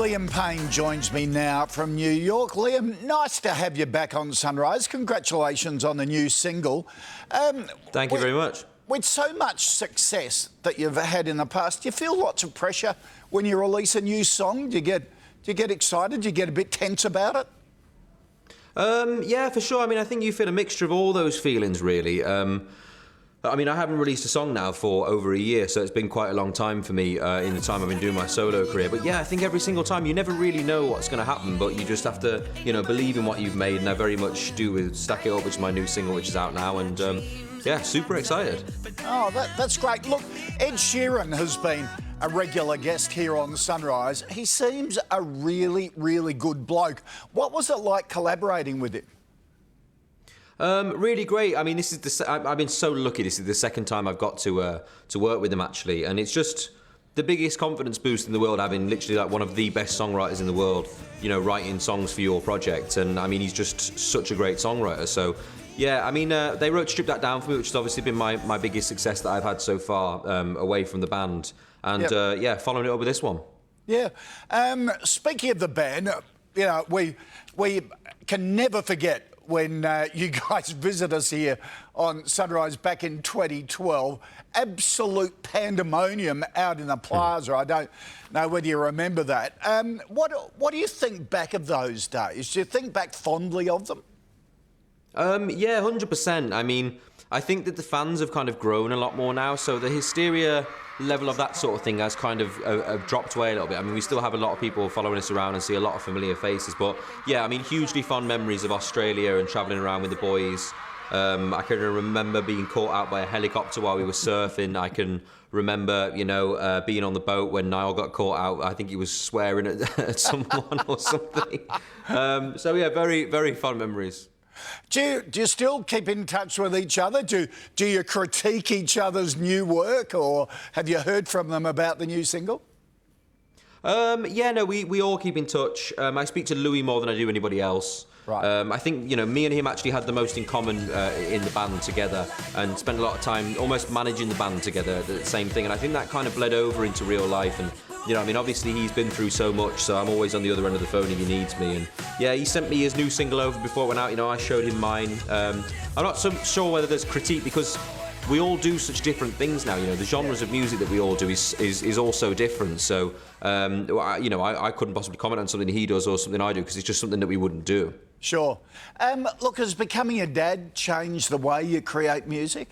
Liam Payne joins me now from New York. Liam, nice to have you back on Sunrise. Congratulations on the new single. Thank you very much. With so much success that you've had in the past, do you feel lots of pressure when you release a new song? Do you get excited? Do you get a bit tense about it? Yeah, for sure. I mean, I think you feel a mixture of all those feelings, really. I mean, I haven't released a song now for over a year, so it's been quite a long time for me in the time I've been doing my solo career. But yeah, I think every single time you never really know what's going to happen, but you just have to, believe in what you've made, and I very much do with Stack It Up, which is my new single, which is out now, and yeah, super excited. Oh, that's great. Look, Ed Sheeran has been a regular guest here on Sunrise. He seems a really, really good bloke. What was it like collaborating with him? Really great. I mean, this is I've been so lucky. This is the second time I've got to work with him, actually, and it's just the biggest confidence boost in the world, having literally like one of the best songwriters in the world, writing songs for your project. And I mean, he's just such a great songwriter. So yeah, I mean, they wrote Strip That Down for me, which has obviously been my biggest success that I've had so far away from the band. And yep. Yeah, following it up with this one. Yeah. Speaking of the band, we can never forget when you guys visit us here on Sunrise back in 2012. Absolute pandemonium out in the plaza. I don't know whether you remember that. What do you think back of those days? Do you think back fondly of them? Yeah, 100%. I mean, I think that the fans have kind of grown a lot more now, so the hysteria level of that sort of thing has kind of dropped away a little bit. I mean, we still have a lot of people following us around and see a lot of familiar faces, but yeah, I mean, hugely fond memories of Australia and travelling around with the boys. I can remember being caught out by a helicopter while we were surfing. I can remember, being on the boat when Niall got caught out. I think he was swearing at someone or something. So yeah, very, very fond memories. Do you still keep in touch with each other? Do you critique each other's new work, or have you heard from them about the new single? Yeah, no, we all keep in touch. I speak to Louis more than I do anybody else. Right. I think, me and him actually had the most in common in the band together, and spent a lot of time almost managing the band together, the same thing. And I think that kind of bled over into real life. And, I mean, obviously he's been through so much, so I'm always on the other end of the phone if he needs me. And yeah, he sent me his new single over before it went out. I showed him mine. I'm not so sure whether there's critique, because we all do such different things now. The genres of music that we all do is all so different. So, I couldn't possibly comment on something he does or something I do, because it's just something that we wouldn't do. Sure. Look, has becoming a dad changed the way you create music?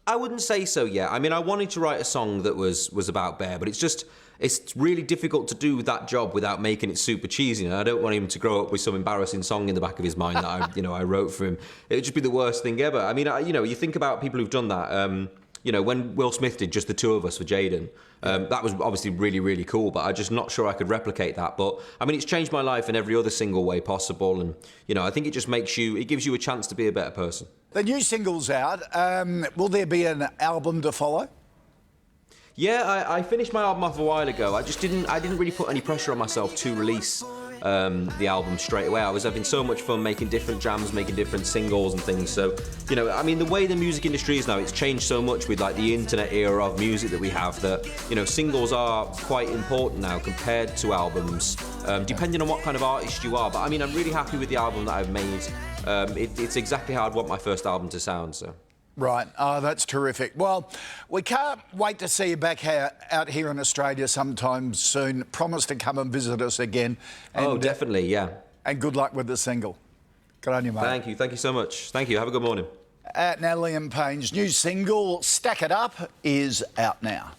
I wouldn't say so yet. I mean, I wanted to write a song that was about Bear, but it's really difficult to do that job without making it super cheesy. And I don't want him to grow up with some embarrassing song in the back of his mind that I wrote for him. It would just be the worst thing ever. I mean, you think about people who've done that. When Will Smith did Just the Two of Us for Jaden, that was obviously really, really cool, but I'm just not sure I could replicate that. But I mean, it's changed my life in every other single way possible. And, I think it just gives you a chance to be a better person. The new single's out. Will there be an album to follow? Yeah, I finished my album off a while ago. I didn't really put any pressure on myself to release the album straight away. I was having so much fun making different jams, making different singles and things. So, I mean, the way the music industry is now, it's changed so much with like the internet era of music that we have that, singles are quite important now compared to albums, depending on what kind of artist you are. But I mean, I'm really happy with the album that I've made. It's exactly how I'd want my first album to sound, so. Right. Oh, that's terrific. Well, we can't wait to see you back out here in Australia sometime soon. Promise to come and visit us again. And, definitely, yeah. And good luck with the single. Good on you, mate. Thank you. Thank you so much. Thank you. Have a good morning. Now, Liam Payne's new single, Stack It Up, is out now.